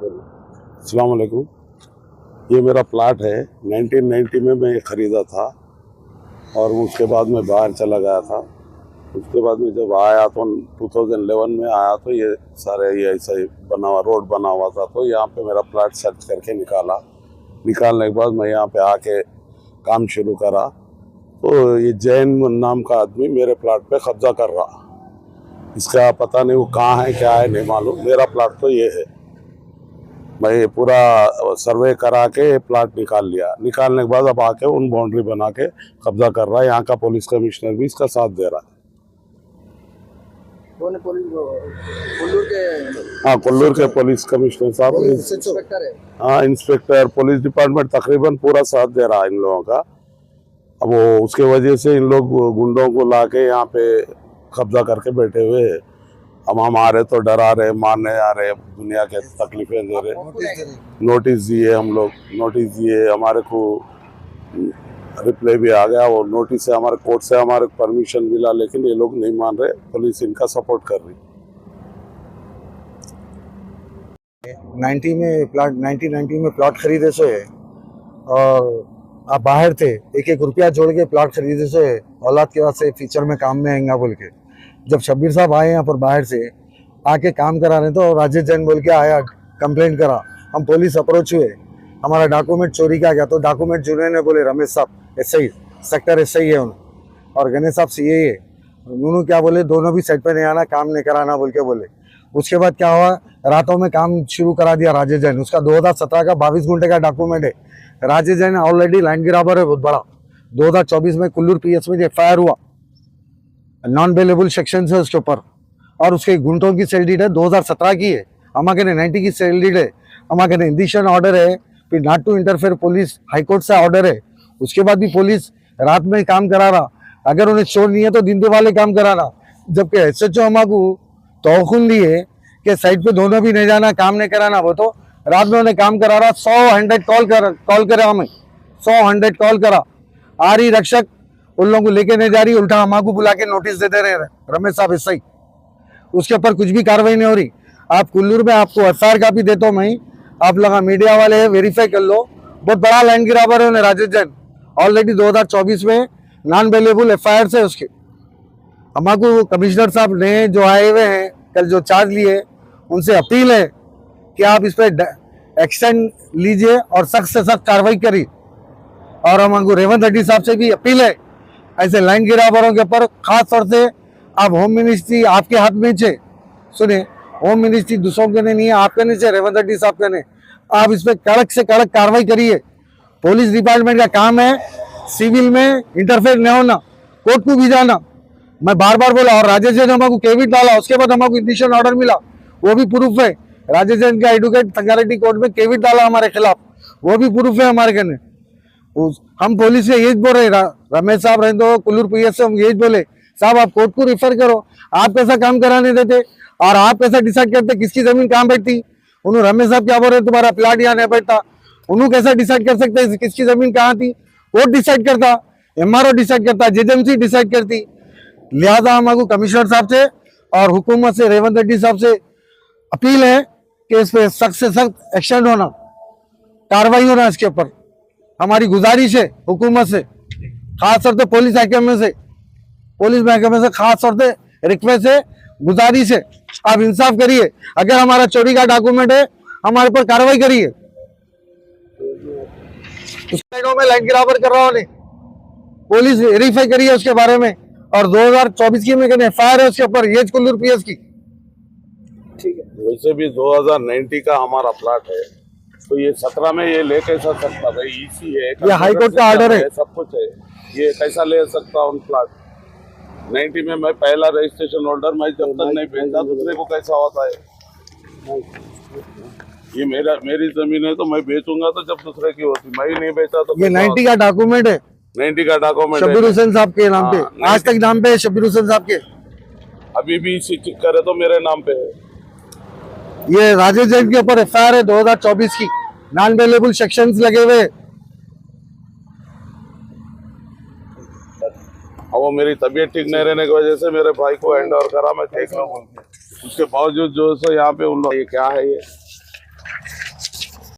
अस्सलाम वालेकुम। ये मेरा प्लाट है। 1990 में मैं ख़रीदा था और उसके बाद मैं बाहर चला गया था। उसके बाद में जब आया तो 2011 में आया तो ये सारे ये ऐसा ही बना हुआ रोड बना हुआ था, तो यहाँ पे मेरा प्लाट सर्च करके निकालने के बाद मैं यहाँ पे आके काम शुरू करा। तो ये जैन नाम का आदमी मेरे प्लाट पे कब्जा कर रहा। इसका पता नहीं वो कहाँ है, क्या है, नहीं मालूम। मेरा प्लाट तो ये है। मैं पूरा सर्वे करा के प्लाट निकाल लिया। निकालने के बाद अब आके उन बाउंड्री बना के कब्जा कर रहा है। यहाँ का पुलिस कमिश्नर भी इसका साथ दे रहा है। कुल्लूर के पुलिस कमिश्नर साहब, हाँ, इंस्पेक्टर, पुलिस डिपार्टमेंट तकरीबन पूरा साथ दे रहा है इन लोगों का। अब वो उसके वजह से इन लोग गुंडों को ला के यहाँ पे कब्जा करके बैठे हुए हैं। अब हम आ रहे तो डरा रहे, मारने आ रहे, दुनिया के तकलीफें दे रहे। नोटिस दिए, हम लोग नोटिस दिए, हमारे को रिप्लाई भी आ गया। वो नोटिस से हमारे कोर्ट से हमारे परमिशन मिला, लेकिन ये लोग नहीं मान रहे। पुलिस इनका सपोर्ट कर रही। 1990 में प्लॉट खरीदे से और आप बाहर थे, एक एक रुपया जोड़ के प्लॉट खरीदे से औलाद के बाद से फ्यूचर में काम में आएंगा बोल के। जब शब्बीर साहब आए यहाँ पर बाहर से आके काम करा रहे तो राजेश जैन बोल के आया, कंप्लेंट करा। हम पुलिस अप्रोच हुए, हमारा डॉक्यूमेंट चोरी का गया तो डॉक्यूमेंट चुने ने बोले रमेश साहब एसआई, सेक्टर एसआई है उन्होंने, और गणेश साहब सीए है। उन्होंने क्या बोले, दोनों भी साइड पे नहीं आना, काम नहीं कराना बोल के बोले। उसके बाद क्या हुआ, रातों में काम शुरू करा दिया राजेश जैन। उसका 2017 का 22 घंटे का डॉक्यूमेंट है। राजेश जैन ऑलरेडी लैंड ग्राबर है बहुत बड़ा। 2024 में कुल्लूर पीएस में एफआईआर हुआ, नॉन बेलेबल सेक्शन है उसके ऊपर, और उसके गुंटों की सेल डीड है 2017 की है। हमारे 90 की सेल डीड है। हमारे इंडिशन ऑर्डर है, फिर not to interfere police high court से ऑर्डर है। उसके बाद भी पुलिस रात में काम करा रहा। अगर उन्हें शोर नहीं है तो दिन वाले काम करा रहा। जबकि एसएचओ हमारे तोखुन लिए कि साइड पे दोनों भी नहीं जाना, काम नहीं कराना, वो तो रात में उन्हें काम करा रहा। 100 कॉल करा, हमें 100 कॉल करा। आ रही रक्षक उन लोगों को लेके नहीं जा रही, उल्टा हमारे बुला के नोटिस देते रहे रमेश साहब एसआई। उसके ऊपर कुछ भी कार्रवाई नहीं हो रही। आप कुल्लूर में आपको एफआईआर कापी देता हूँ मैं, आप लगा मीडिया वाले वेरीफाई कर लो। बहुत बड़ा लैंड ग्राबर है राजेश जैन। ऑलरेडी 2024 में नॉन अवेलेबल एफआईआर से उसके। हमारे कमिश्नर साहब ने जो आए हुए हैं कल, जो चार्ज लिए, उनसे अपील है कि आप इस पर एक्शन लीजिए और सख्त से सख्त कार्रवाई करिए। और हमारे रेवंत रेड्डी साहब से भी अपील है, ऐसे लाइन गिरावरों के ऊपर खास तौर से आप होम मिनिस्ट्री आपके हाथ में छे। सुने, होम मिनिस्ट्री दूसरों के नहीं है, आपके नीचे रेवंत रेड्डी साहब के ने। आप इस पर कड़क से कड़क कार्रवाई करिए। पुलिस डिपार्टमेंट का काम है सिविल में इंटरफेयर नहीं होना, कोर्ट को भी जाना। मैं बार बार बोला, और राजेश जैन हमारे केविट डाला, उसके बाद हमारे इंडिशन ऑर्डर मिला, वो भी प्रूफ है। राजेश जैन का एडवोकेट संगारेड्डी कोर्ट में केविट डाला हमारे खिलाफ, वो भी प्रूफ है हमारे कहने। हम पुलिस से यही बोल रहे, रमेश साहब रहे तो कुल्लूर पीएस से हम यही बोले, साहब आप कोर्ट को रिफर करो। आप कैसा काम कराने देते और आप कैसा डिसाइड करते किसकी जमीन कहाँ बैठती? उन्होंने रमेश साहब क्या बोल रहे, तुम्हारा प्लाट यहाँ नहीं बैठता। उन्होंने कैसा डिसाइड कर सकते किसकी जमीन कहाँ थी? कोर्ट डिसाइड करता, एमआरओ डिसाइड करता, जेजेएमसी डिसाइड करती। लिहाजा हमारे कमिश्नर साहब से और हुकूमत से, रेवंत रेड्डी साहब से अपील है कि इस पे सख्त से सख्त एक्शन होना, कार्रवाई होना इसके ऊपर। हमारी गुजारिश है हुकूमत से, खास तौर से पुलिस महकमे से खास तौर से रिक्वेस्ट है, गुजारिश है, आप इंसाफ करिए। अगर हमारा चोरी का डॉक्यूमेंट है, हमारे पर कार्रवाई करिए। उस में लाइन गिरावर कर रहा हूँ, पुलिस वेरीफाई करिए उसके बारे में। और 2024 की में एफआईआर है उसके ऊपर, ये कुल्लूर पीएस की। ठीक है, वैसे भी 2090 का हमारा प्लाट है, तो ये 17 में ये ले कैसा सकता भाई? इसी है, ये हाई कोर्ट का ऑर्डर है, सब कुछ है, ये कैसा ले सकता उन प्लाट? 90 में मैं पहला रजिस्ट्रेशन होल्डर, मैं जब तक नहीं बेचता दूसरे को कैसा होता है? ये मेरी जमीन है तो मैं बेचूंगा तो जब दूसरे की होती, मैं ही नहीं बेचा तो। ये 90 का डॉक्यूमेंट है, 90 का डॉक्यूमेंट शब्बीर हुसैन साहब के नाम पे, आज तक नाम पे है शब्बीर हुसैन साहब के। अभी भी इसी चक्कर है तो मेरे नाम पे है। ये राजेश जैन के ऊपर एफआईआर है 2024 की, नॉन अवेलेबल सेक्शंस लगे हुए। वो मेरी तबीयत ठीक नहीं रहने की वजह से मेरे भाई को हैंड ओवर करा, मैं देख रहा हूँ। उसके बावजूद जो है यहाँ पे उन लोग, ये क्या है ये?